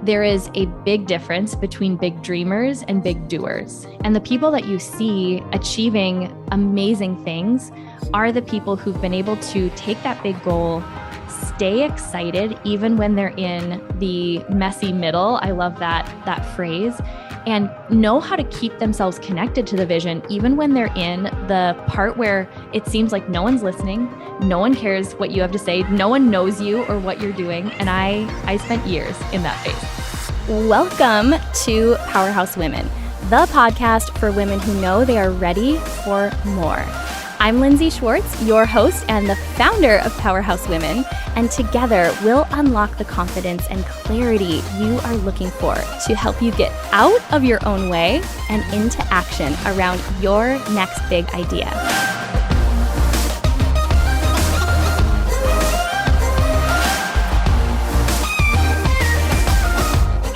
There is a big difference between big dreamers and big doers. And the people that you see achieving amazing things are the people who've been able to take that big goal, stay excited even when they're in the messy middle. I love that phrase. And know how to keep themselves connected to the vision, even when they're in the part where it seems like no one's listening, no one cares what you have to say, no one knows you or what you're doing. And I spent years in that phase. Welcome to Powerhouse Women, the podcast for women who know they are ready for more. I'm Lindsay Schwartz, your host and the founder of Powerhouse Women, and together we'll unlock the confidence and clarity you are looking for to help you get out of your own way and into action around your next big idea.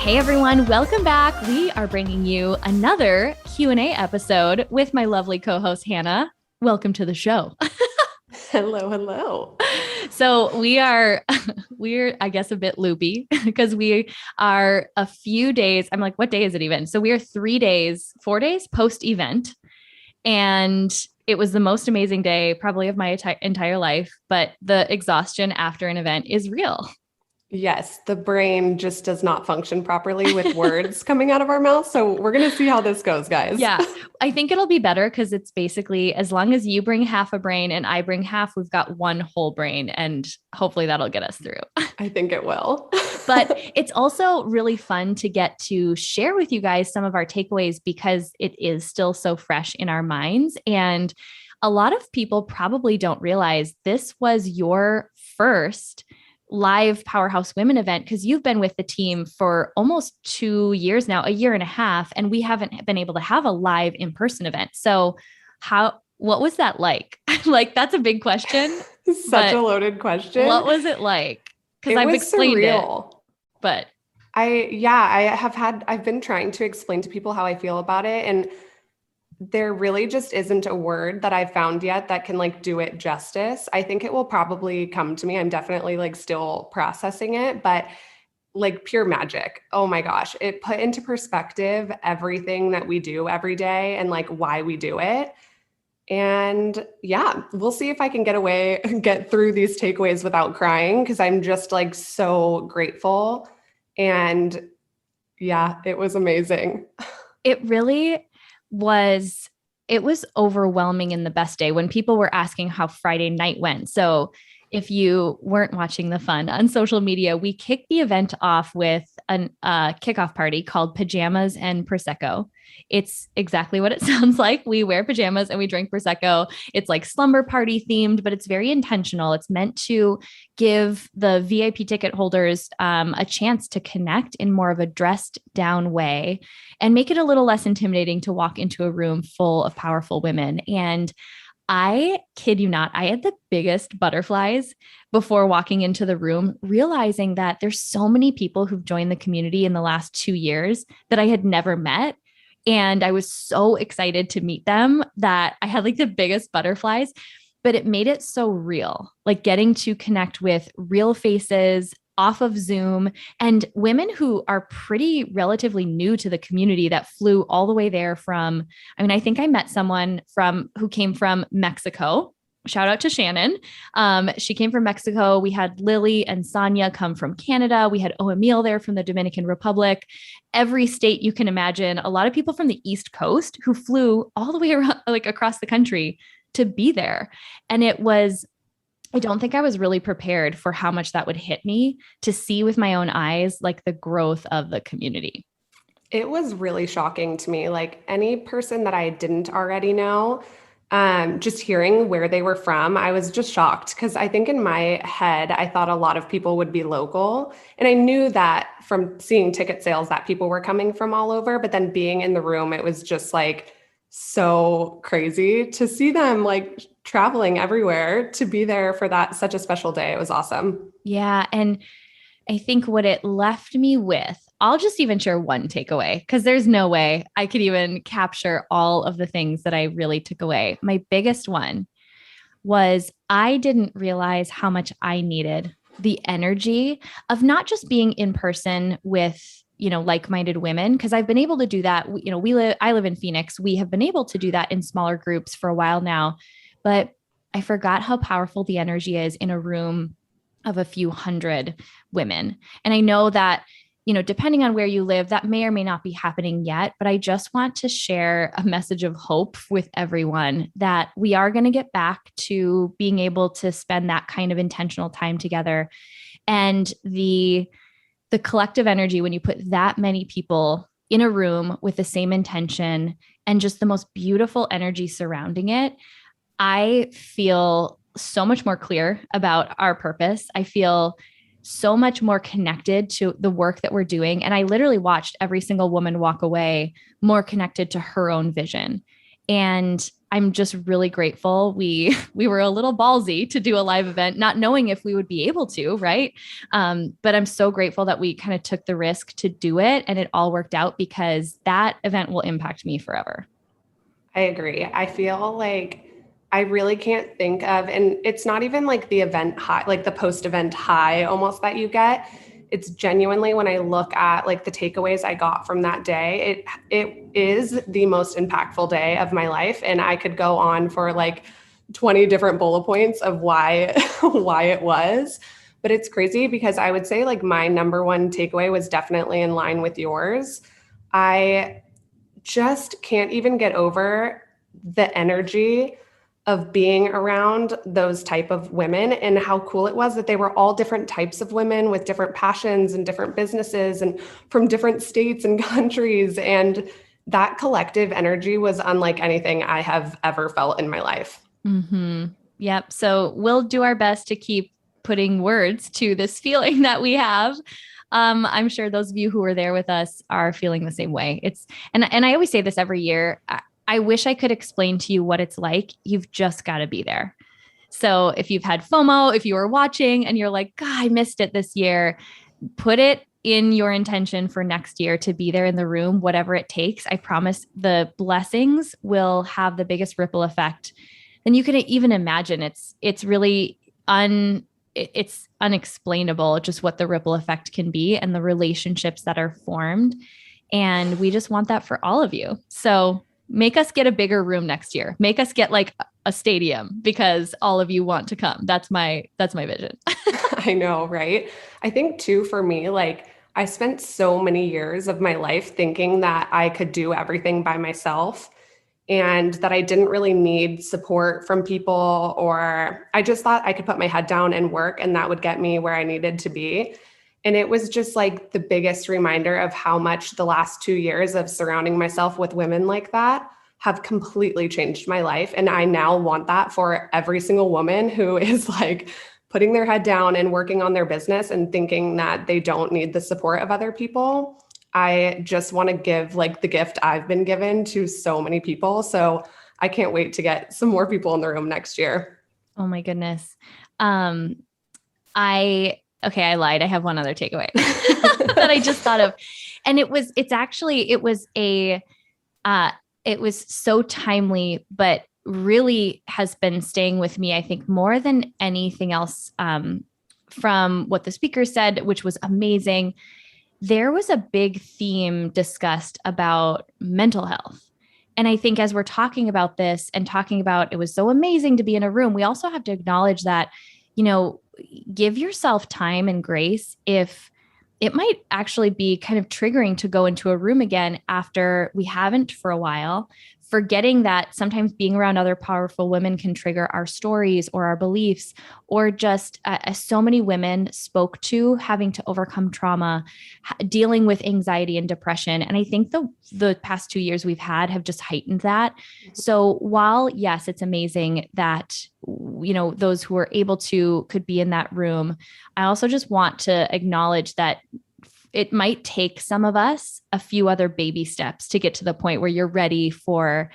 Hey everyone, welcome back. We are bringing you another Q&A episode with my lovely co-host Hannah. Welcome to the show. Hello. So we're, I guess, a bit loopy because we are a few days. I'm like, what day is it even? So we are 4 days post event. And it was the most amazing day probably of my entire life. But the exhaustion after an event is real. Yes, the brain just does not function properly with words coming out of our mouth. So we're going to see how this goes, guys. Yeah, I think it'll be better because it's basically as long as you bring half a brain and I bring half, we've got one whole brain and hopefully that'll get us through. I think it will. But it's also really fun to get to share with you guys some of our takeaways because it is still so fresh in our minds. And a lot of people probably don't realize this was your first live Powerhouse Women event because you've been with the team for almost 2 years now, a year and a half, and we haven't been able to have a live in-person event. So what was that like? Like, that's a big question. Such a loaded question. What was it like? Because I've explained surreal. But I've been trying to explain to people how I feel about it. And there really just isn't a word that I've found yet that can do it justice. I think it will probably come to me. I'm definitely still processing it, but pure magic. Oh my gosh. It put into perspective everything that we do every day and why we do it. And yeah, we'll see if I can get through these takeaways without crying because I'm just so grateful. And yeah, it was amazing. It was overwhelming in the best day when people were asking how Friday night went. So if you weren't watching the fun on social media, we kicked the event off with a kickoff party called Pajamas and Prosecco. It's exactly what it sounds like. We wear pajamas and we drink Prosecco. It's slumber party themed, but it's very intentional. It's meant to give the VIP ticket holders a chance to connect in more of a dressed down way and make it a little less intimidating to walk into a room full of powerful women. And I kid you not, I had the biggest butterflies before walking into the room, realizing that there's so many people who've joined the community in the last 2 years that I had never met. And I was so excited to meet them that I had the biggest butterflies, but it made it so real, getting to connect with real faces off of Zoom and women who are pretty relatively new to the community that flew all the way there from, I think I met someone who came from Mexico. Shout out to Shannon. She came from Mexico. We had Lily and Sonia come from Canada. We had Emil there from the Dominican Republic. Every state you can imagine. A lot of people from the East Coast who flew all the way around, across the country to be there. And I don't think I was really prepared for how much that would hit me to see with my own eyes, the growth of the community. It was really shocking to me. Any person that I didn't already know, just hearing where they were from, I was just shocked because I think in my head, I thought a lot of people would be local. And I knew that from seeing ticket sales that people were coming from all over, but then being in the room, it was just so crazy to see them traveling everywhere to be there for such a special day. It was awesome. Yeah. And I think what it left me with, I'll just even share one takeaway because there's no way I could even capture all of the things that I really took away. My biggest one was I didn't realize how much I needed the energy of not just being in person with, like-minded women, because I've been able to do that. I live in Phoenix. We have been able to do that in smaller groups for a while now, but I forgot how powerful the energy is in a room of a few hundred women. And I know that, depending on where you live, that may or may not be happening yet, but I just want to share a message of hope with everyone that we are going to get back to being able to spend that kind of intentional time together. And the collective energy, when you put that many people in a room with the same intention and just the most beautiful energy surrounding it, I feel so much more clear about our purpose. I feel so much more connected to the work that we're doing. And I literally watched every single woman walk away more connected to her own vision. And I'm just really grateful. We were a little ballsy to do a live event, not knowing if we would be able to, right? But I'm so grateful that we kind of took the risk to do it, and it all worked out, because that event will impact me forever. I agree. I feel like I really can't think of, and it's not even like the event high, like the post-event high almost that you get. It's genuinely, when I look at like the takeaways I got from that day, it is the most impactful day of my life. And I could go on for like 20 different bullet points of why it was. But it's crazy, because I would say like my number one takeaway was definitely in line with yours. I just can't even get over the energy of being around those type of women, and how cool it was that they were all different types of women with different passions and different businesses and from different states and countries. And that collective energy was unlike anything I have ever felt in my life. Mm-hmm. Yep. So we'll do our best to keep putting words to this feeling that we have. I'm sure those of you who were there with us are feeling the same way. And I always say this every year. I wish I could explain to you what it's like. You've just got to be there. So if you've had FOMO, if you were watching and you're like, God, I missed it this year, put it in your intention for next year to be there in the room, whatever it takes. I promise the blessings will have the biggest ripple effect than you can even imagine. It's really it's unexplainable just what the ripple effect can be and the relationships that are formed. And we just want that for all of you. So make us get a bigger room next year. Make us get like a stadium, because all of you want to come. That's my vision. I know, right? I think too, for me, like I spent so many years of my life thinking that I could do everything by myself and that I didn't really need support from people, or I just thought I could put my head down and work and that would get me where I needed to be. And it was just like the biggest reminder of how much the last 2 years of surrounding myself with women like that have completely changed my life. And I now want that for every single woman who is like putting their head down and working on their business and thinking that they don't need the support of other people. I just want to give like the gift I've been given to so many people. So I can't wait to get some more people in the room next year. Oh my goodness. I lied. I have one other takeaway that I just thought of. And it was so timely, but really has been staying with me, I think, more than anything else, from what the speaker said, which was amazing. There was a big theme discussed about mental health. And I think as we're talking about this and talking about, it was so amazing to be in a room, we also have to acknowledge that, give yourself time and grace if it might actually be kind of triggering to go into a room again after we haven't for a while, forgetting that sometimes being around other powerful women can trigger our stories or our beliefs, or just so many women spoke to having to overcome trauma, dealing with anxiety and depression. And I think the past 2 years we've had have just heightened that. So while, yes, it's amazing that, those who are able to could be in that room, I also just want to acknowledge that it might take some of us a few other baby steps to get to the point where you're ready for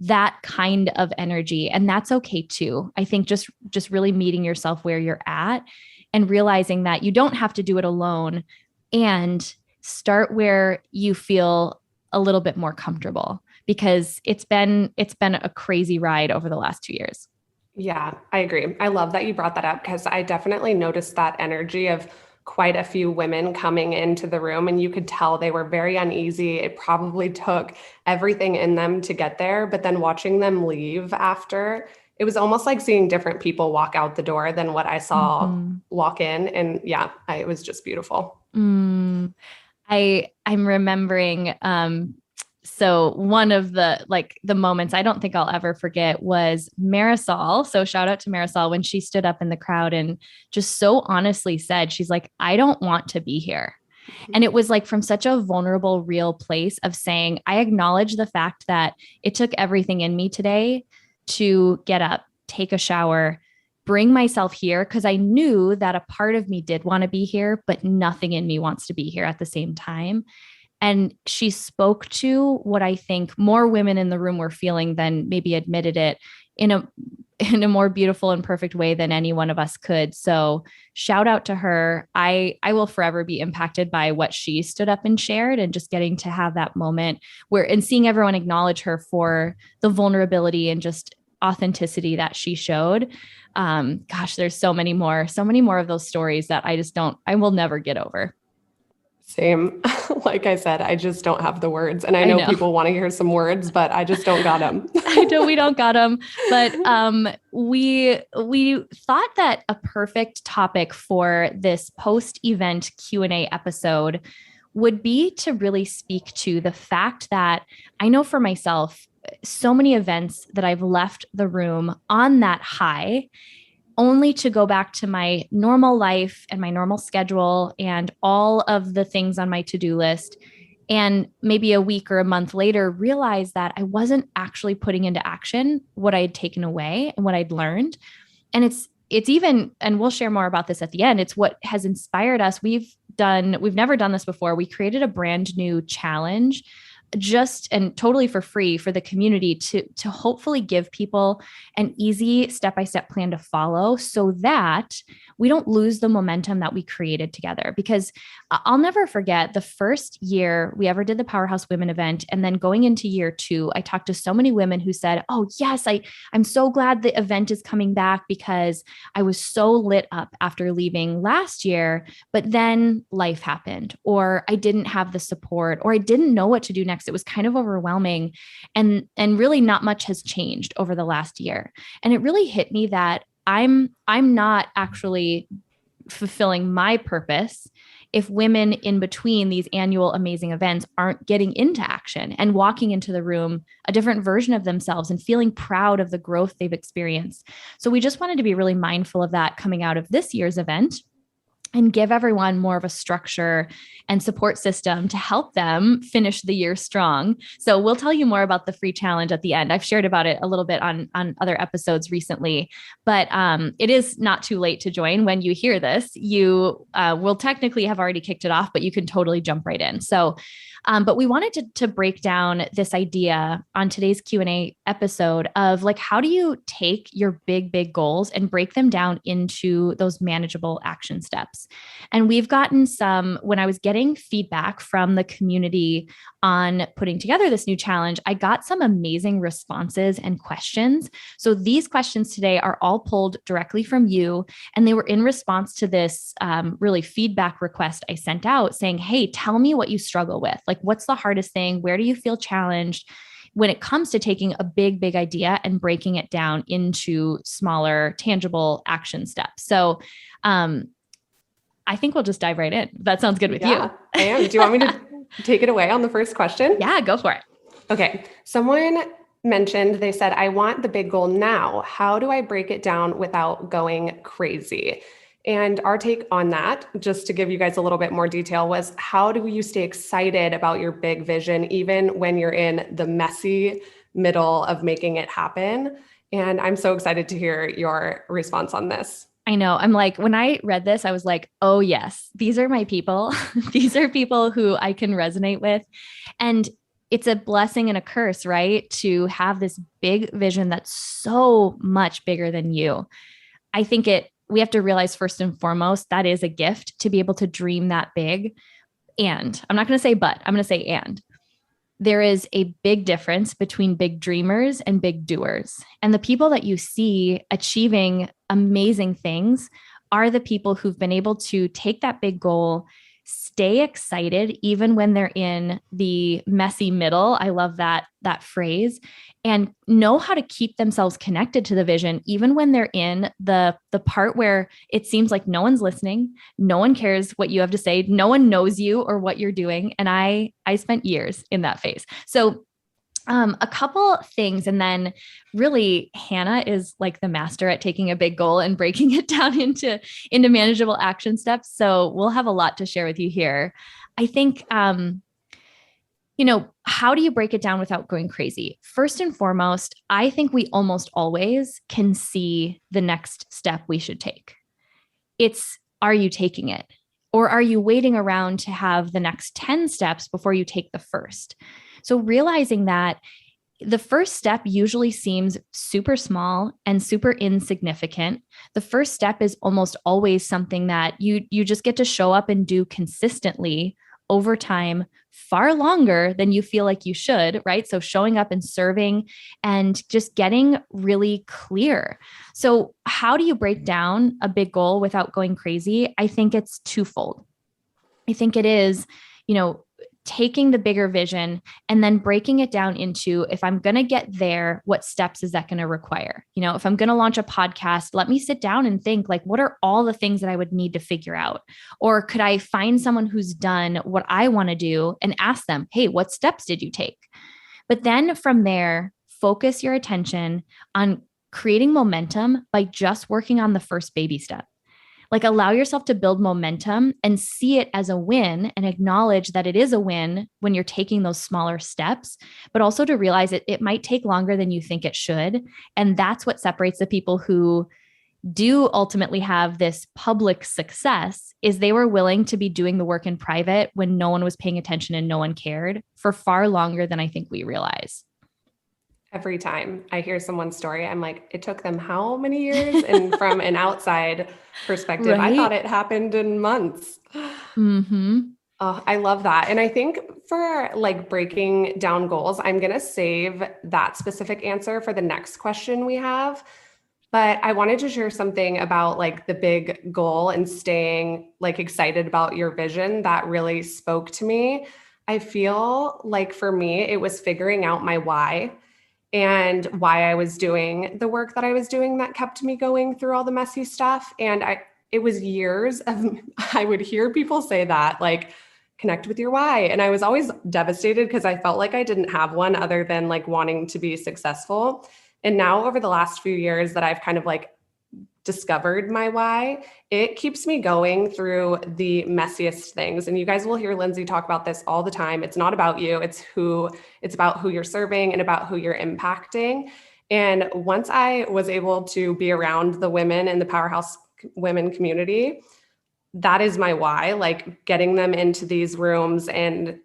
that kind of energy. And that's okay too. I think just really meeting yourself where you're at and realizing that you don't have to do it alone, and start where you feel a little bit more comfortable, because it's been a crazy ride over the last 2 years. Yeah, I agree. I love that you brought that up because I definitely noticed that energy of quite a few women coming into the room, and you could tell they were very uneasy. It probably took everything in them to get there, but then watching them leave after, it was almost like seeing different people walk out the door than what I saw Mhm. walk in. And yeah, it was just beautiful. Mm. I'm remembering so one of the moments I don't think I'll ever forget was Marisol. So shout out to Marisol when she stood up in the crowd and just so honestly said, she's like, I don't want to be here. And it was like from such a vulnerable, real place of saying, I acknowledge the fact that it took everything in me today to get up, take a shower, bring myself here because I knew that a part of me did want to be here, but nothing in me wants to be here at the same time. And she spoke to what I think more women in the room were feeling than maybe admitted it in a in a more beautiful and perfect way than any one of us could. So shout out to her. I will forever be impacted by what she stood up and shared, and just getting to have that moment where and seeing everyone acknowledge her for the vulnerability and just authenticity that she showed. Gosh, there's so many more of those stories that I will never get over. Same. Like I said, I just don't have the words. And I I know know. people want to hear some words, but I just don't got them. We don't got them, but we thought that a perfect topic for this post-event Q&A episode would be to really speak to the fact that I know for myself, so many events that I've left the room on that high only to go back to my normal life and my normal schedule and all of the things on my to-do list. And maybe a week or a month later, realize that I wasn't actually putting into action what I had taken away and what I'd learned. And it's even, and we'll share more about this at the end, it's what has inspired us. We've never done this before. We created a brand new challenge just and totally for free for the community to hopefully give people an easy step-by-step plan to follow so that we don't lose the momentum that we created together. Because I'll never forget the first year we ever did the Powerhouse Women event. And then going into year 2, I talked to so many women who said, oh yes, I'm so glad the event is coming back because I was so lit up after leaving last year, but then life happened, or I didn't have the support, or I didn't know what to do next. It was kind of overwhelming, and really not much has changed over the last year. And it really hit me that I'm not actually fulfilling my purpose if women in between these annual amazing events aren't getting into action and walking into the room a different version of themselves and feeling proud of the growth they've experienced. So we just wanted to be really mindful of that coming out of this year's event and give everyone more of a structure and support system to help them finish the year strong. So we'll tell you more about the free challenge at the end. I've shared about it a little bit on other episodes recently, but it is not too late to join. When you hear this, you will technically have already kicked it off, but you can totally jump right in. So but we wanted to break down this idea on today's Q&A episode of like, how do you take your big goals and break them down into those manageable action steps? And we've gotten when I was getting feedback from the community on putting together this new challenge, I got some amazing responses and questions. So these questions today are all pulled directly from you. And they were in response to this really feedback request I sent out saying, hey, tell me what you struggle with. Like, what's the hardest thing? Where do you feel challenged when it comes to taking a big idea and breaking it down into smaller, tangible action steps? So I think we'll just dive right in. That sounds good with you. I am. Do you want me to take it away on the first question? Yeah, go for it. Okay. Someone mentioned, they said, I want the big goal now. How do I break it down without going crazy? And our take on that, just to give you guys a little bit more detail, was how do you stay excited about your big vision, even when you're in the messy middle of making it happen? And I'm so excited to hear your response on this. I know. I'm like, when I read this, I was like, oh yes, these are my people. These are people who I can resonate with. And it's a blessing and a curse, right? To have this big vision that's so much bigger than you. I think we have to realize first and foremost, that is a gift to be able to dream that big. And I'm not going to say, but I'm going to say, and there is a big difference between big dreamers and big doers. And the people that you see achieving amazing things are the people who've been able to take that big goal, stay excited even when they're in the messy middle. I love that phrase, and know how to keep themselves connected to the vision even when they're in the part where it seems like no one's listening, no one cares what you have to say, no one knows you or what you're doing. And I spent years in that phase. So a couple things, and then really Hannah is like the master at taking a big goal and breaking it down into manageable action steps. So we'll have a lot to share with you here. I think, how do you break it down without going crazy? First and foremost, I think we almost always can see the next step we should take. It's, are you taking it? Or are you waiting around to have the next 10 steps before you take the first? So realizing that the first step usually seems super small and super insignificant. The first step is almost always something that you just get to show up and do consistently over time, far longer than you feel like you should, right? So showing up and serving and just getting really clear. So how do you break down a big goal without going crazy? I think it's twofold. I think it is, taking the bigger vision and then breaking it down into, if I'm going to get there, what steps is that going to require? If I'm going to launch a podcast, let me sit down and think, like, what are all the things that I would need to figure out? Or could I find someone who's done what I want to do and ask them, hey, what steps did you take? But then from there, focus your attention on creating momentum by just working on the first baby step. Like, allow yourself to build momentum and see it as a win, and acknowledge that it is a win when you're taking those smaller steps, but also to realize it might take longer than you think it should. And that's what separates the people who do ultimately have this public success, is they were willing to be doing the work in private when no one was paying attention and no one cared, for far longer than I think we realize. Every time I hear someone's story, I'm like, it took them how many years? And from an outside perspective, right? I thought it happened in months. Mm-hmm. Oh, I love that. And I think for like breaking down goals, I'm going to save that specific answer for the next question we have. But I wanted to share something about like the big goal and staying like excited about your vision that really spoke to me. I feel like for me, it was figuring out my why. And why I was doing the work that I was doing that kept me going through all the messy stuff. And it was years of, I would hear people say that, like, connect with your why. And I was always devastated because I felt like I didn't have one other than like wanting to be successful. And now over the last few years that I've kind of like discovered my why, it keeps me going through the messiest things. And you guys will hear Lindsay talk about this all the time. It's not about you. It's about who you're serving and about who you're impacting. And once I was able to be around the women in the Powerhouse Women community, that is my why, like getting them into these rooms and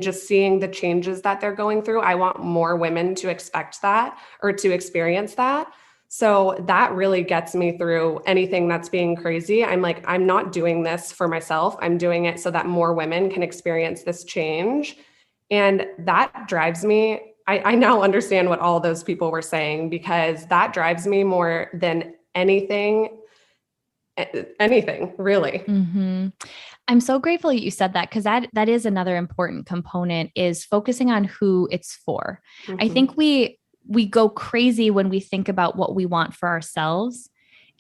just seeing the changes that they're going through. I want more women to expect that or to experience that. So that really gets me through anything that's being crazy. I'm like, I'm not doing this for myself. I'm doing it so that more women can experience this change. And that drives me. I now understand what all those people were saying, because that drives me more than anything really. Mm-hmm. I'm so grateful you said that, because that is another important component, is focusing on who it's for. Mm-hmm. I think we go crazy when we think about what we want for ourselves.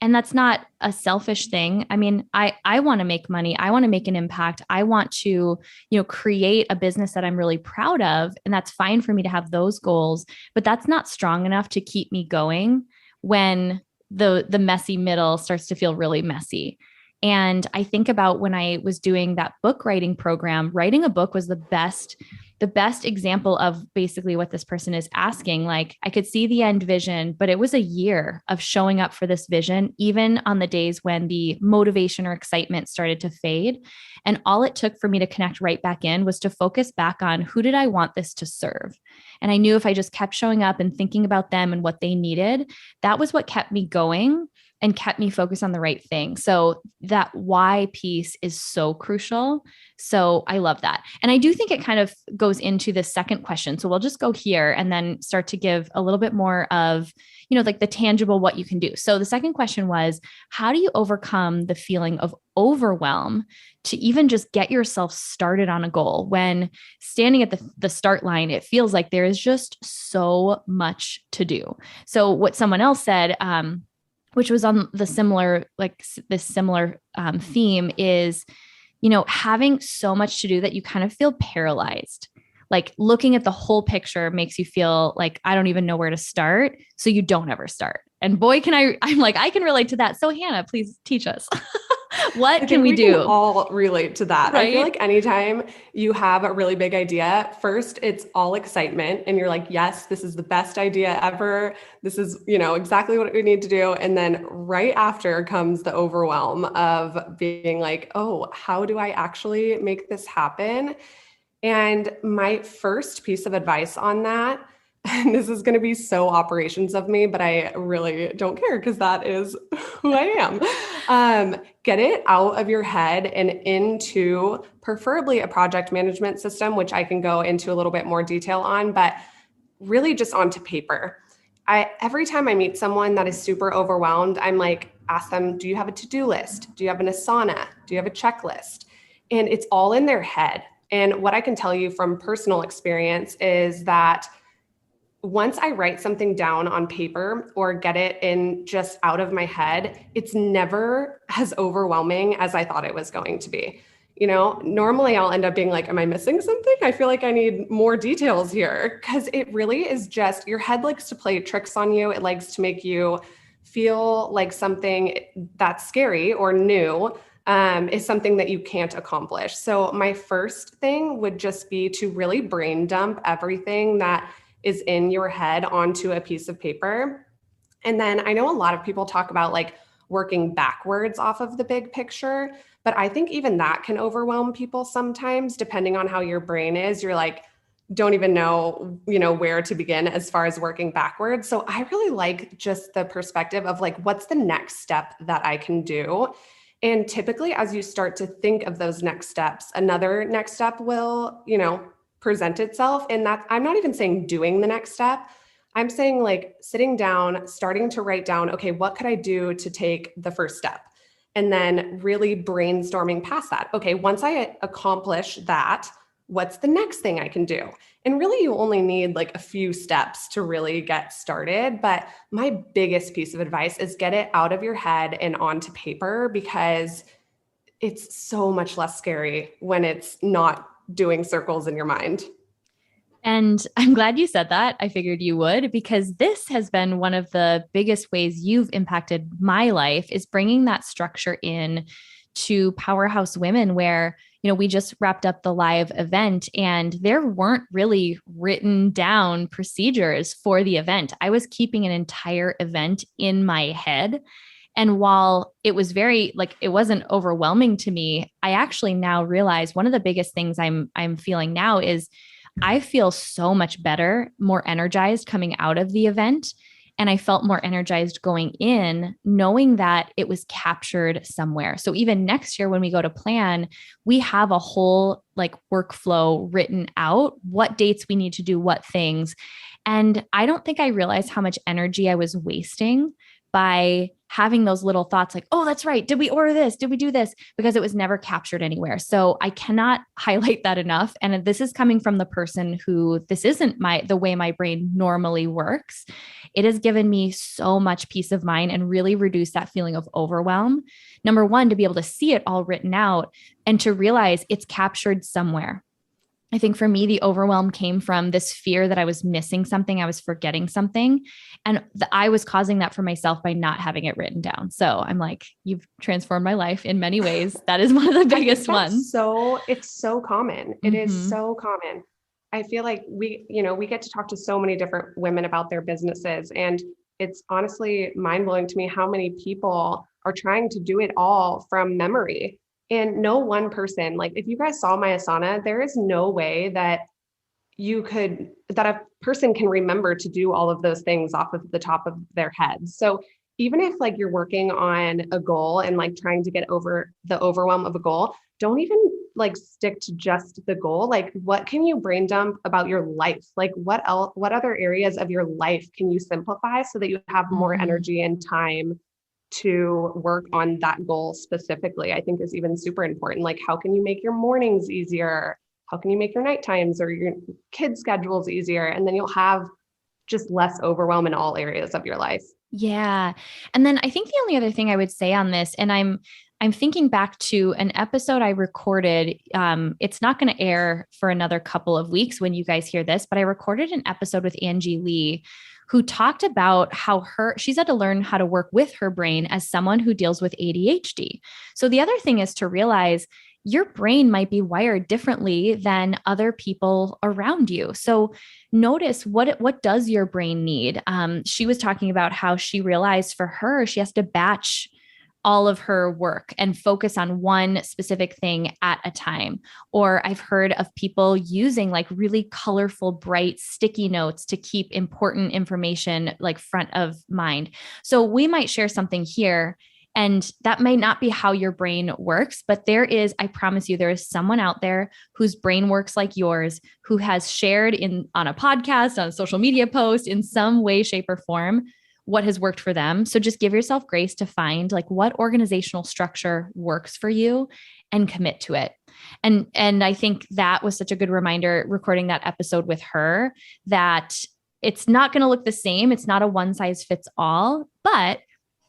And that's not a selfish thing. I mean, I want to make money. I want to make an impact. I want to, create a business that I'm really proud of. And that's fine for me to have those goals, but that's not strong enough to keep me going when the messy middle starts to feel really messy. And I think about when I was doing that book writing program, writing a book was the best example of basically what this person is asking. Like, I could see the end vision, but it was a year of showing up for this vision, even on the days when the motivation or excitement started to fade. And all it took for me to connect right back in was to focus back on, who did I want this to serve? And I knew if I just kept showing up and thinking about them and what they needed, that was what kept me going. and kept me focused on the right thing. So that why piece is so crucial. So I love that. And I do think it kind of goes into the second question. So we'll just go here and then start to give a little bit more of, like the tangible, what you can do. So the second question was, how do you overcome the feeling of overwhelm to even just get yourself started on a goal? When standing at the start line, it feels like there is just so much to do. So what someone else said, which was on the similar, this similar theme is, having so much to do that you kind of feel paralyzed. Like looking at the whole picture makes you feel like, I don't even know where to start. So you don't ever start. And boy, I'm like, I can relate to that. So Hannah, please teach us. What can we do? Can all relate to that. Right? I feel like anytime you have a really big idea, first it's all excitement and you're like, yes, this is the best idea ever. This is, exactly what we need to do. And then right after comes the overwhelm of being like, oh, how do I actually make this happen? And my first piece of advice on that, and this is going to be so operations of me, but I really don't care because that is who I am. Get it out of your head and into preferably a project management system, which I can go into a little bit more detail on, but really just onto paper. Every time I meet someone that is super overwhelmed, I'm like, ask them, do you have a to-do list? Do you have an Asana? Do you have a checklist? And it's all in their head. And what I can tell you from personal experience is that once I write something down on paper or get it in just out of my head, it's never as overwhelming as I thought it was going to be. Normally I'll end up being like, am I missing something? I feel like I need more details here, because it really is just your head likes to play tricks on you. It likes to make you feel like something that's scary or new is something that you can't accomplish. So my first thing would just be to really brain dump everything that is in your head onto a piece of paper. And then I know a lot of people talk about like working backwards off of the big picture, but I think even that can overwhelm people sometimes, depending on how your brain is. You're like, don't even know, where to begin as far as working backwards. So I really like just the perspective of like, what's the next step that I can do? And typically, as you start to think of those next steps, another next step will, present itself. And that I'm not even saying doing the next step. I'm saying like sitting down, starting to write down, okay, what could I do to take the first step? And then really brainstorming past that. Okay, once I accomplish that, what's the next thing I can do? And really, you only need like a few steps to really get started. But my biggest piece of advice is get it out of your head and onto paper, because it's so much less scary when it's not doing circles in your mind. And I'm glad you said that. I figured you would, because this has been one of the biggest ways you've impacted my life, is bringing that structure in to Powerhouse Women, where, we just wrapped up the live event and there weren't really written down procedures for the event. I was keeping an entire event in my head. And while it was it wasn't overwhelming to me, I actually now realize one of the biggest things I'm feeling now is I feel so much better, more energized coming out of the event. And I felt more energized going in, knowing that it was captured somewhere. So even next year, when we go to plan, we have a whole workflow written out, what dates we need to do what things. And I don't think I realized how much energy I was wasting by having those little thoughts like, oh, that's right. Did we order this? Did we do this? Because it was never captured anywhere. So I cannot highlight that enough. And this is coming from the person who this isn't the way my brain normally works. It has given me so much peace of mind and really reduced that feeling of overwhelm. Number one, to be able to see it all written out and to realize it's captured somewhere. I think for me, the overwhelm came from this fear that I was missing something, I was forgetting something. And I was causing that for myself by not having it written down. So I'm like, you've transformed my life in many ways. That is one of the biggest ones. So it's so common. It is so common. I feel like we get to talk to so many different women about their businesses. And it's honestly mind-blowing to me how many people are trying to do it all from memory. And no one person, if you guys saw my Asana, there is no way that a person can remember to do all of those things off of the top of their heads. So even if like you're working on a goal and like trying to get over the overwhelm of a goal, don't even like stick to just the goal. Like, what can you brain dump about your life? Like, what else, what other areas of your life can you simplify so that you have more energy and time to work on that goal specifically? I think is even super important. Like, how can you make your mornings easier? How can you make your night times or your kids' schedules easier? And then you'll have just less overwhelm in all areas of your life. Yeah. And then I think the only other thing I would say on this, and I'm thinking back to an episode I recorded. It's not going to air for another couple of weeks when you guys hear this, but I recorded an episode with Angie Lee, who talked about how she's had to learn how to work with her brain as someone who deals with ADHD. So the other thing is to realize your brain might be wired differently than other people around you. So notice what does your brain need? She was talking about how she realized for her, she has to batch all of her work and focus on one specific thing at a time. Or I've heard of people using like really colorful, bright sticky notes to keep important information like front of mind. So we might share something here, and that may not be how your brain works, but I promise you, there is someone out there whose brain works like yours, who has shared on a podcast, on a social media post, in some way, shape, or form, what has worked for them. So just give yourself grace to find like what organizational structure works for you and commit to it. And I think that was such a good reminder recording that episode with her, that it's not going to look the same. It's not a one size fits all, but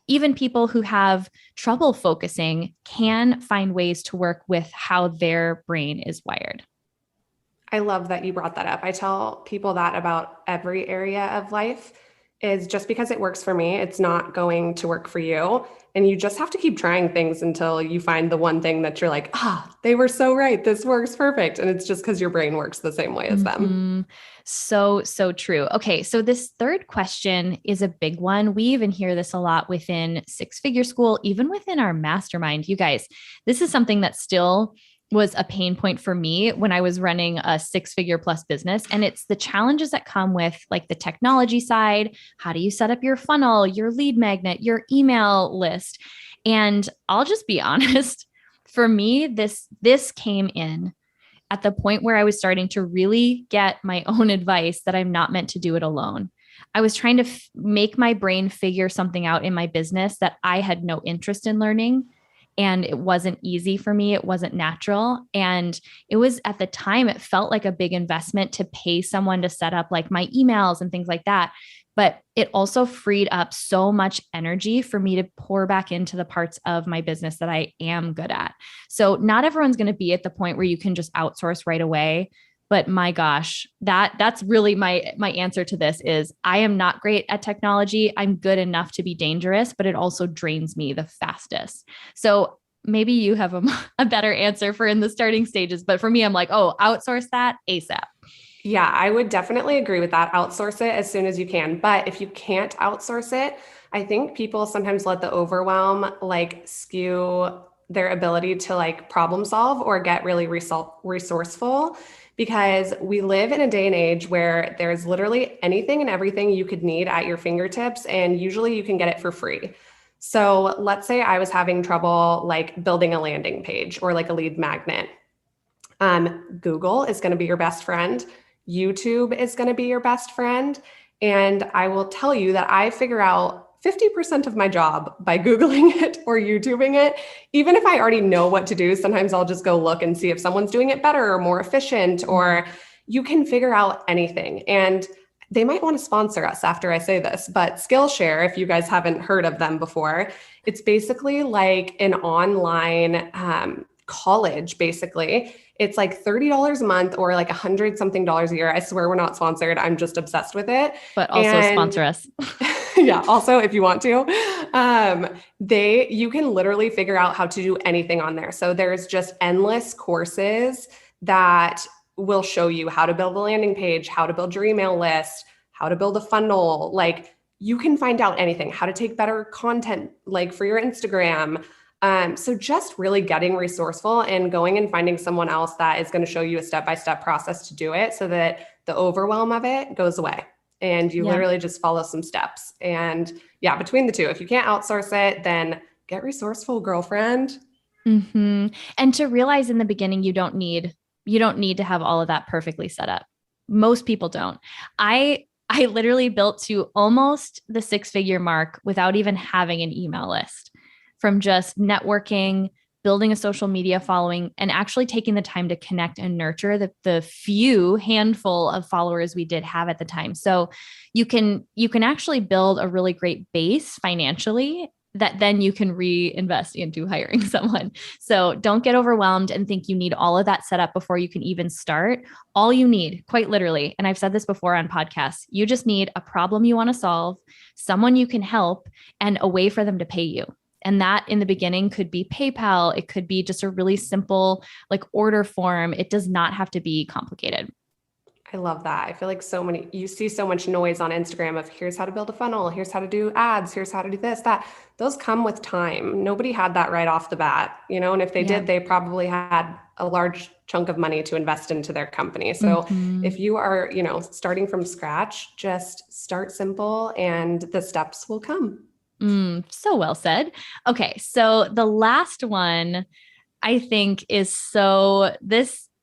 even people who have trouble focusing can find ways to work with how their brain is wired. I love that you brought that up. I tell people that about every area of life is just because it works for me, it's not going to work for you. And you just have to keep trying things until you find the one thing that you're like, they were so right. This works perfect. And it's just because your brain works the same way as them. So true. Okay. So this third question is a big one. We even hear this a lot within Six Figure School, even within our mastermind. You guys, this is something that still was a pain point for me when I was running a 6-figure plus business. And it's the challenges that come with like the technology side. How do you set up your funnel, your lead magnet, your email list? And I'll just be honest, for me, this came in at the point where I was starting to really get my own advice that I'm not meant to do it alone. I was trying to make my brain figure something out in my business that I had no interest in learning. And it wasn't easy for me. It wasn't natural. And it was, at the time, it felt like a big investment to pay someone to set up like my emails and things like that. But it also freed up so much energy for me to pour back into the parts of my business that I am good at. So not everyone's going to be at the point where you can just outsource right away. But my gosh, that's really my answer to this is I am not great at technology. I'm good enough to be dangerous, but it also drains me the fastest. So maybe you have a better answer for in the starting stages. But for me, I'm like, outsource that ASAP. Yeah, I would definitely agree with that. Outsource it as soon as you can. But if you can't outsource it, I think people sometimes let the overwhelm like skew their ability to like problem solve or get really resourceful. Because we live in a day and age where there's literally anything and everything you could need at your fingertips, and usually you can get it for free. So let's say I was having trouble like building a landing page or like a lead magnet. Google is going to be your best friend. YouTube is going to be your best friend. And I will tell you that I figure out 50% of my job by Googling it or YouTubing it. Even if I already know what to do, sometimes I'll just go look and see if someone's doing it better or more efficient, or you can figure out anything. And they might want to sponsor us after I say this, but Skillshare, if you guys haven't heard of them before, it's basically like an online college, basically. It's like $30 a month or like $100-something a year. I swear we're not sponsored. I'm just obsessed with it. But also sponsor us. Yeah. Also, if you want to, you can literally figure out how to do anything on there. So there's just endless courses that will show you how to build a landing page, how to build your email list, how to build a funnel. Like you can find out anything, how to take better content, like for your Instagram. So just really getting resourceful and going and finding someone else that is going to show you a step-by-step process to do it so that the overwhelm of it goes away. and you literally just follow some steps. And yeah, between the two, if you can't outsource it, then get resourceful, girlfriend. Mm-hmm. And to realize in the beginning, you don't need to have all of that perfectly set up. Most people don't. I literally built to almost the 6-figure mark without even having an email list, from just networking, building a social media following, and actually taking the time to connect and nurture the few handful of followers we did have at the time. So you can actually build a really great base financially that then you can reinvest into hiring someone. So don't get overwhelmed and think you need all of that set up before you can even start. All you need, quite literally, and I've said this before on podcasts, you just need a problem you want to solve, someone you can help, and a way for them to pay you. And that in the beginning could be PayPal. It could be just a really simple like order form. It does not have to be complicated. I love that. I feel like you see so much noise on Instagram of here's how to build a funnel, here's how to do ads, here's how to do this, that. Those come with time. Nobody had that right off the bat, and if they did, they probably had a large chunk of money to invest into their company. So if you are, starting from scratch, just start simple and the steps will come. So well said. Okay. So the last one I think is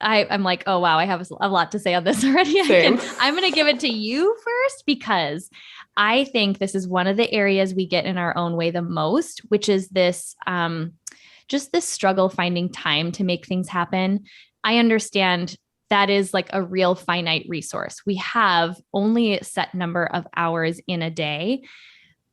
I'm like, oh, wow, I have a lot to say on this already. I'm going to give it to you first, because I think this is one of the areas we get in our own way the most, which is this, just this struggle finding time to make things happen. I understand that is like a real finite resource. We have only a set number of hours in a day,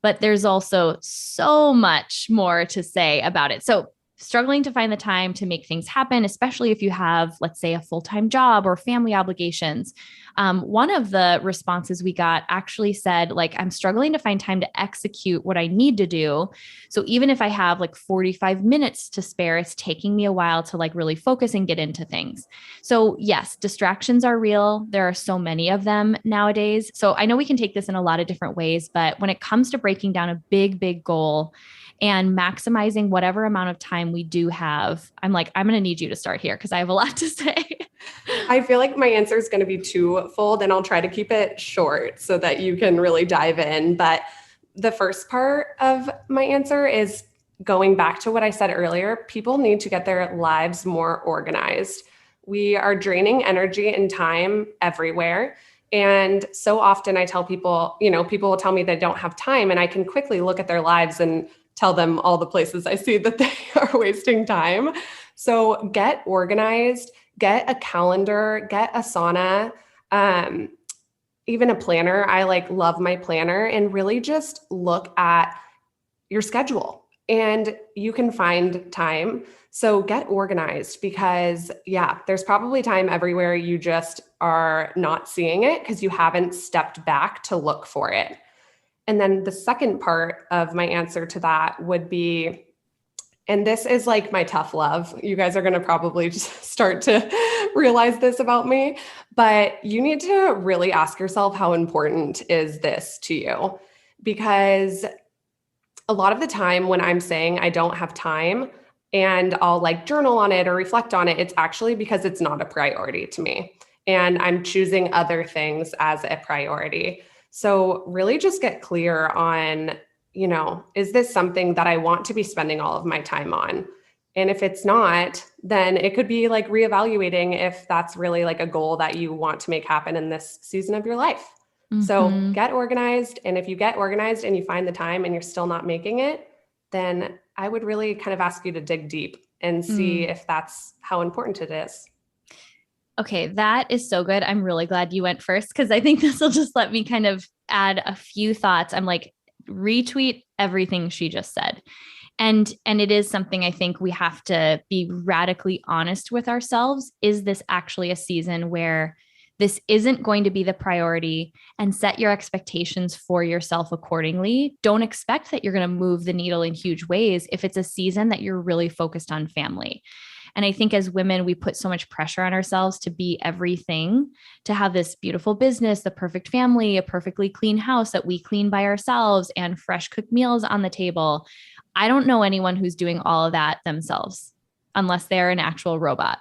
but there's also so much more to say about it. So struggling to find the time to make things happen, especially if you have, let's say, a full-time job or family obligations. One of the responses we got actually said, like, I'm struggling to find time to execute what I need to do. So even if I have like 45 minutes to spare, it's taking me a while to like really focus and get into things. So yes, distractions are real. There are so many of them nowadays. So I know we can take this in a lot of different ways, but when it comes to breaking down a big, big goal and maximizing whatever amount of time we do have, I'm like, I'm going to need you to start here because I have a lot to say. I feel like my answer is going to be twofold, and I'll try to keep it short so that you can really dive in. But the first part of my answer is going back to what I said earlier. People need to get their lives more organized. We are draining energy and time everywhere. And so often I tell people, people will tell me they don't have time, and I can quickly look at their lives and tell them all the places I see that they are wasting time. So get organized, get a calendar, get Asana, even a planner. I love my planner, and really just look at your schedule and you can find time. So get organized, because there's probably time everywhere. You just are not seeing it because you haven't stepped back to look for it. And then the second part of my answer to that would be, and this is like my tough love. You guys are going to probably just start to realize this about me, but you need to really ask yourself, how important is this to you? Because a lot of the time when I'm saying I don't have time and I'll journal on it or reflect on it, it's actually because it's not a priority to me. And I'm choosing other things as a priority. So really just get clear on, is this something that I want to be spending all of my time on? And if it's not, then it could be reevaluating if that's really a goal that you want to make happen in this season of your life. Mm-hmm. So get organized. And if you get organized and you find the time and you're still not making it, then I would really kind of ask you to dig deep and see if that's how important it is. Okay, that is so good. I'm really glad you went first, because I think this will just let me kind of add a few thoughts. I'm like, retweet everything she just said. And it is something I think we have to be radically honest with ourselves. Is this actually a season where this isn't going to be the priority, and set your expectations for yourself accordingly? Don't expect that you're going to move the needle in huge ways if it's a season that you're really focused on family. And I think as women, we put so much pressure on ourselves to be everything, to have this beautiful business, the perfect family, a perfectly clean house that we clean by ourselves, and fresh cooked meals on the table. I don't know anyone who's doing all of that themselves, unless they're an actual robot.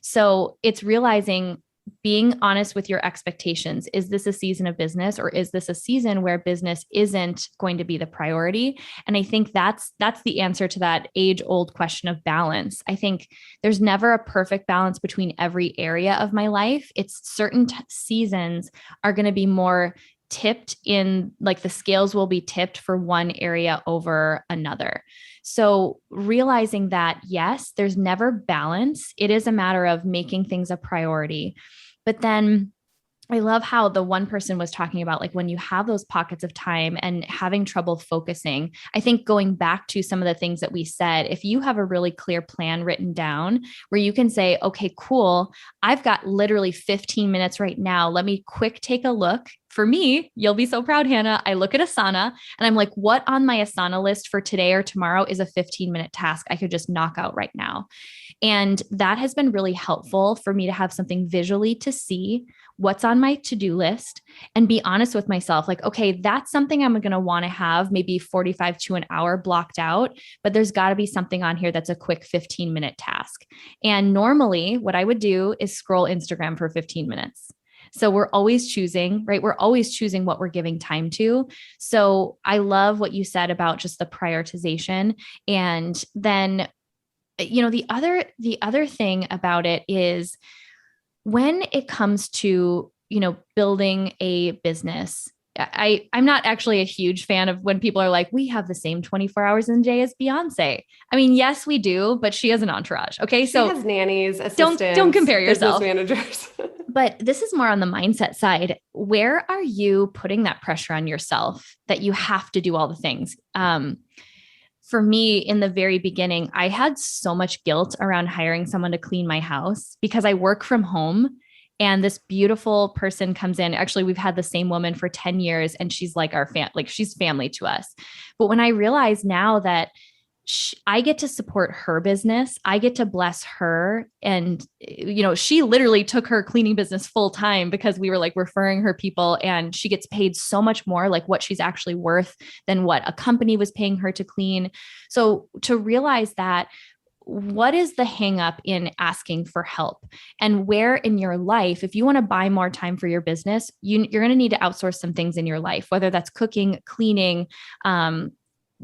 So it's realizing being honest with your expectations. Is this a season of business, or is this a season where business isn't going to be the priority? And I think that's the answer to that age-old question of balance. I think there's never a perfect balance between every area of my life. It's certain seasons are going to be more tipped in, like the scales will be tipped for one area over another. So realizing that, yes, there's never balance. It is a matter of making things a priority. But then I love how the one person was talking about, like, when you have those pockets of time and having trouble focusing. I think going back to some of the things that we said, if you have a really clear plan written down where you can say, okay, cool, I've got literally 15 minutes right now. Let me quick take a look. For me, you'll be so proud, Hannah. I look at Asana and I'm like, what on my Asana list for today or tomorrow is a 15-minute task I could just knock out right now? And that has been really helpful for me to have something visually to see what's on my to-do list and be honest with myself. Like, okay, that's something I'm going to want to have maybe 45 to an hour blocked out, but there's got to be something on here that's a quick 15-minute task. And normally what I would do is scroll Instagram for 15 minutes. So we're always choosing, right? We're always choosing what we're giving time to. So I love what you said about just the prioritization. And then, the other thing about it is when it comes to, building a business, I'm not actually a huge fan of when people are like, we have the same 24 hours in a day as Beyonce. I mean, yes, we do, but she has an entourage. Okay. So she has nannies, assistants, don't compare yourself. Business managers. But this is more on the mindset side. Where are you putting that pressure on yourself that you have to do all the things? For me, in the very beginning, I had so much guilt around hiring someone to clean my house because I work from home. And this beautiful person comes in. Actually, we've had the same woman for 10 years and she's like she's family to us. But when I realize now that I get to support her business, I get to bless her. And, she literally took her cleaning business full time because we were like referring her people, and she gets paid so much more, like what she's actually worth than what a company was paying her to clean. So to realize that, what is the hang up in asking for help, and where in your life, if you want to buy more time for your business, you're going to need to outsource some things in your life, whether that's cooking, cleaning,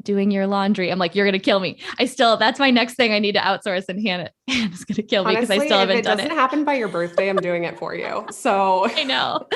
doing your laundry. I'm like, you're going to kill me. That's my next thing I need to outsource. And Hannah's going to kill me because I still haven't done it. If it doesn't happen by your birthday, I'm doing it for you. So I know.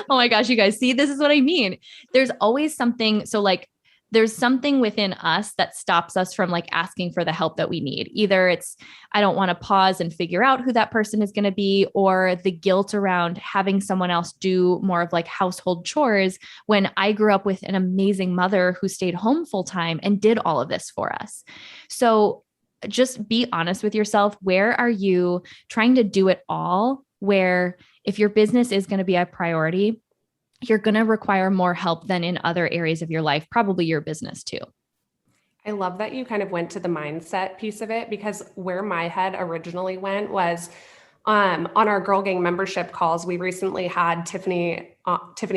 Oh my gosh, you guys, see, this is what I mean. There's always something. So like, there's something within us that stops us from like asking for the help that we need. Either it's, I don't want to pause and figure out who that person is going to be, or the guilt around having someone else do more of like household chores when I grew up with an amazing mother who stayed home full time and did all of this for us. So just be honest with yourself. Where are you trying to do it all? Where if your business is going to be a priority, you're going to require more help than in other areas of your life, probably your business too. I love that you kind of went to the mindset piece of it, because where my head originally went was on our Girl Gang membership calls. We recently had Tiffany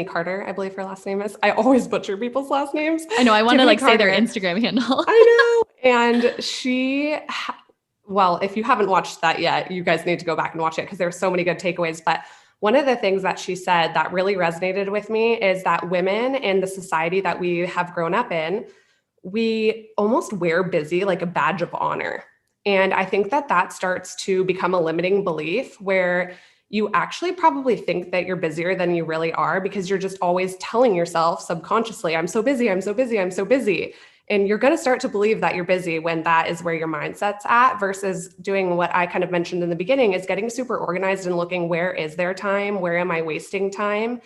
Carter, I believe her last name is. I always butcher people's last names. I know. I want to say their Instagram handle. I know. And if you haven't watched that yet, you guys need to go back and watch it because there's so many good takeaways. But one of the things that she said that really resonated with me is that women in the society that we have grown up in, we almost wear busy like a badge of honor. And I think that starts to become a limiting belief where you actually probably think that you're busier than you really are because you're just always telling yourself subconsciously, I'm so busy, I'm so busy, I'm so busy. And you're going to start to believe that you're busy when that is where your mindset's at, versus doing what I kind of mentioned in the beginning is getting super organized and looking, where is there time? Where am I wasting time?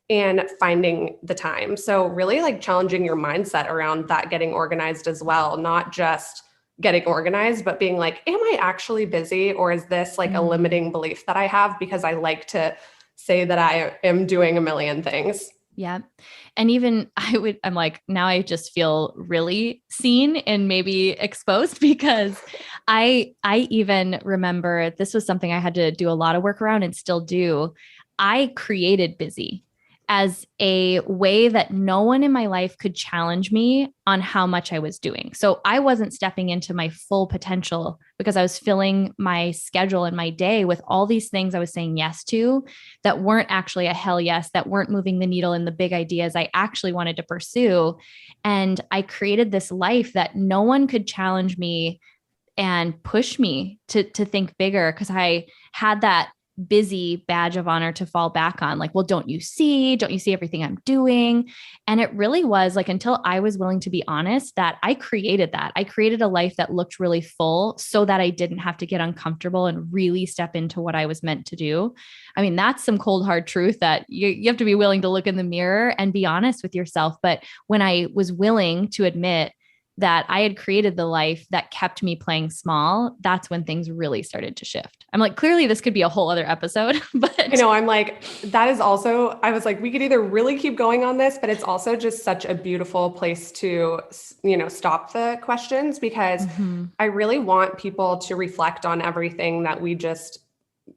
And finding the time. So really like challenging your mindset around that, getting organized as well, not just getting organized, but being like, am I actually busy? Or is this like a limiting belief that I have because I like to say that I am doing a million things? Yeah. And even I'm like, now I just feel really seen and maybe exposed, because I even remember this was something I had to do a lot of work around and still do. I created busy. as a way that no one in my life could challenge me on how much I was doing. So I wasn't stepping into my full potential because I was filling my schedule and my day with all these things I was saying yes to that weren't actually a hell yes, that weren't moving the needle in the big ideas I actually wanted to pursue. And I created this life that no one could challenge me and push me to think bigger, because I had that busy badge of honor to fall back on. Like, well, don't you see everything I'm doing? And it really was like, until I was willing to be honest, that I created a life that looked really full so that I didn't have to get uncomfortable and really step into what I was meant to do. I mean, that's some cold hard truth that you have to be willing to look in the mirror and be honest with yourself. But when I was willing to admit that I had created the life that kept me playing small, that's when things really started to shift. I'm like, clearly this could be a whole other episode, but I know, I'm like, that is also, I was like, we could either really keep going on this, but it's also just such a beautiful place to, stop the questions, because I really want people to reflect on everything that we just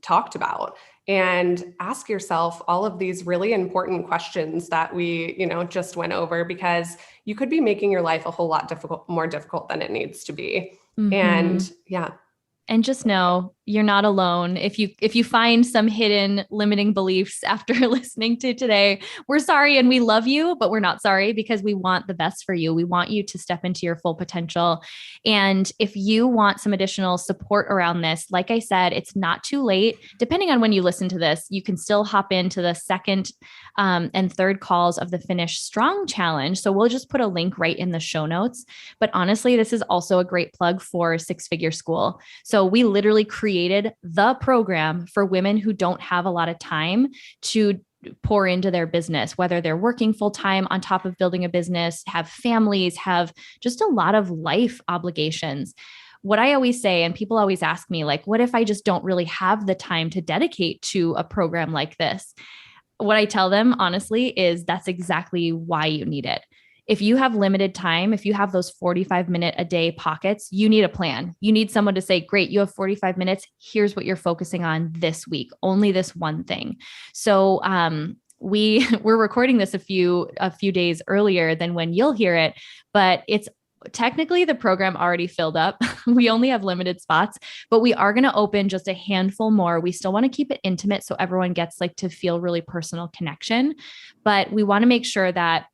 talked about and ask yourself all of these really important questions that we, just went over, because you could be making your life a whole lot more difficult than it needs to be. And yeah. And just know you're not alone. If you find some hidden limiting beliefs after listening to today, we're sorry and we love you, but we're not sorry, because we want the best for you. We want you to step into your full potential. And if you want some additional support around this, like I said, it's not too late. Depending on when you listen to this, you can still hop into the second and third calls of the Finish Strong Challenge. So we'll just put a link right in the show notes. But honestly, this is also a great plug for Six Figure School. So we literally created the program for women who don't have a lot of time to pour into their business, whether they're working full time on top of building a business, have families, have just a lot of life obligations. What I always say, and people always ask me, like, what if I just don't really have the time to dedicate to a program like this? What I tell them, honestly, is that's exactly why you need it. If you have limited time, if you have those 45-minute a day pockets, you need a plan. You need someone to say, great, you have 45 minutes. Here's what you're focusing on this week, only this one thing. So we're recording this a few days earlier than when you'll hear it, but it's technically the program already filled up. We only have limited spots, but we are going to open just a handful more. We still want to keep it intimate so everyone gets like to feel really personal connection, but we want to make sure that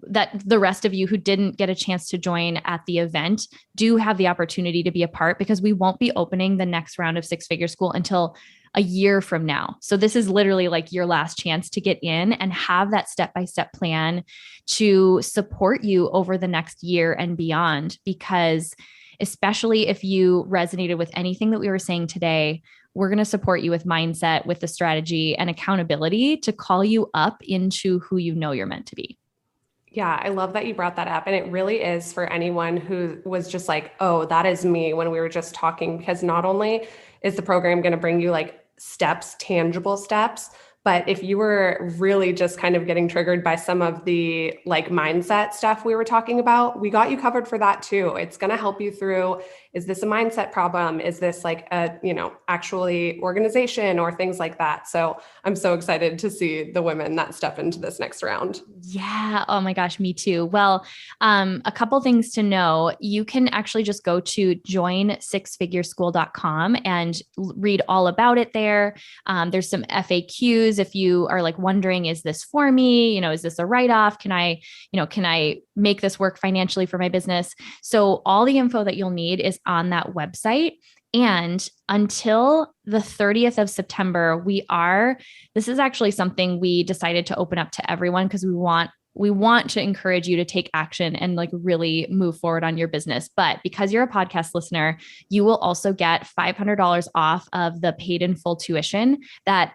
that the rest of you who didn't get a chance to join at the event do have the opportunity to be a part, because we won't be opening the next round of Six Figure School until a year from now. So this is literally like your last chance to get in and have that step-by-step plan to support you over the next year and beyond, because especially if you resonated with anything that we were saying today, we're going to support you with mindset, with the strategy and accountability to call you up into who you know you're meant to be. Yeah, I love that you brought that up. And it really is for anyone who was just like, oh, that is me when we were just talking, because not only is the program going to bring you like steps, tangible steps, but if you were really just kind of getting triggered by some of the like mindset stuff we were talking about, we got you covered for that too. It's going to help you through, is this a mindset problem? Is this like a, actually organization or things like that? So I'm so excited to see the women that step into this next round. Yeah. Oh my gosh, me too. Well, a couple things to know. You can actually just go to joinsixfigureschool.com and read all about it there. There's some FAQs if you are like wondering, is this for me? Is this a write-off? Can I make this work financially for my business? So all the info that you'll need is on that website. And until the 30th of September, this is actually something we decided to open up to everyone, because we want to encourage you to take action and like really move forward on your business. But because you're a podcast listener, you will also get $500 off of the paid in full tuition that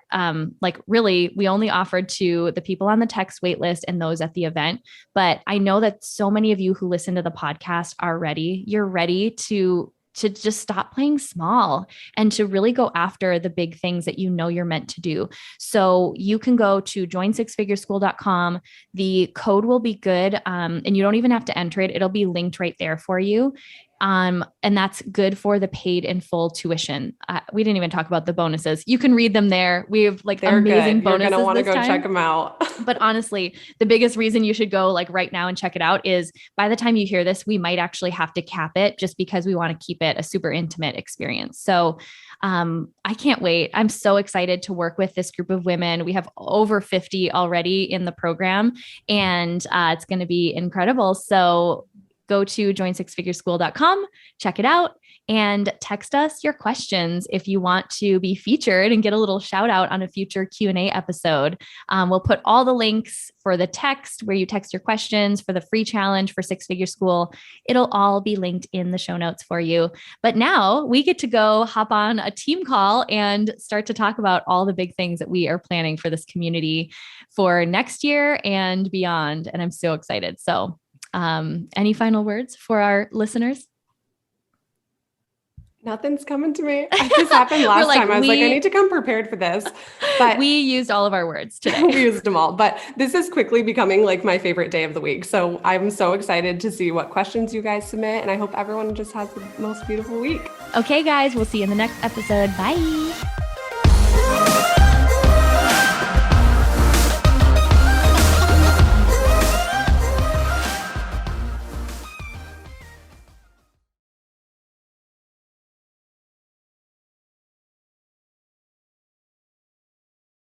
really we only offered to the people on the text waitlist and those at the event. But I know that so many of you who listen to the podcast are ready. You're ready to just stop playing small and to really go after the big things that you know you're meant to do. So you can go to joinsixfigureschool.com. The code will be good. And you don't even have to enter it. It'll be linked right there for you. And that's good for the paid in full tuition. We didn't even talk about the bonuses. You can read them there. We have like They're amazing good. bonuses. You're going to want to go time. check them out. But honestly, the biggest reason you should go like right now and check it out is by the time you hear this, we might actually have to cap it just because we want to keep it a super intimate experience. So I can't wait. I'm so excited to work with this group of women. We have over 50 already in the program, and it's going to be incredible. So go to joinsixfigureschool.com, check it out, and text us your questions if you want to be featured and get a little shout out on a future Q&A episode. We'll put all the links for the text where you text your questions, for the free challenge for Six Figure School. It'll all be linked in the show notes for you. But now we get to go hop on a team call and start to talk about all the big things that we are planning for this community for next year and beyond. And I'm so excited. So any final words for our listeners? Nothing's coming to me. This happened last time. I was like, I need to come prepared for this. But we used all of our words today. We used them all. But this is quickly becoming like my favorite day of the week. So I'm so excited to see what questions you guys submit. And I hope everyone just has the most beautiful week. Okay, guys, we'll see you in the next episode. Bye.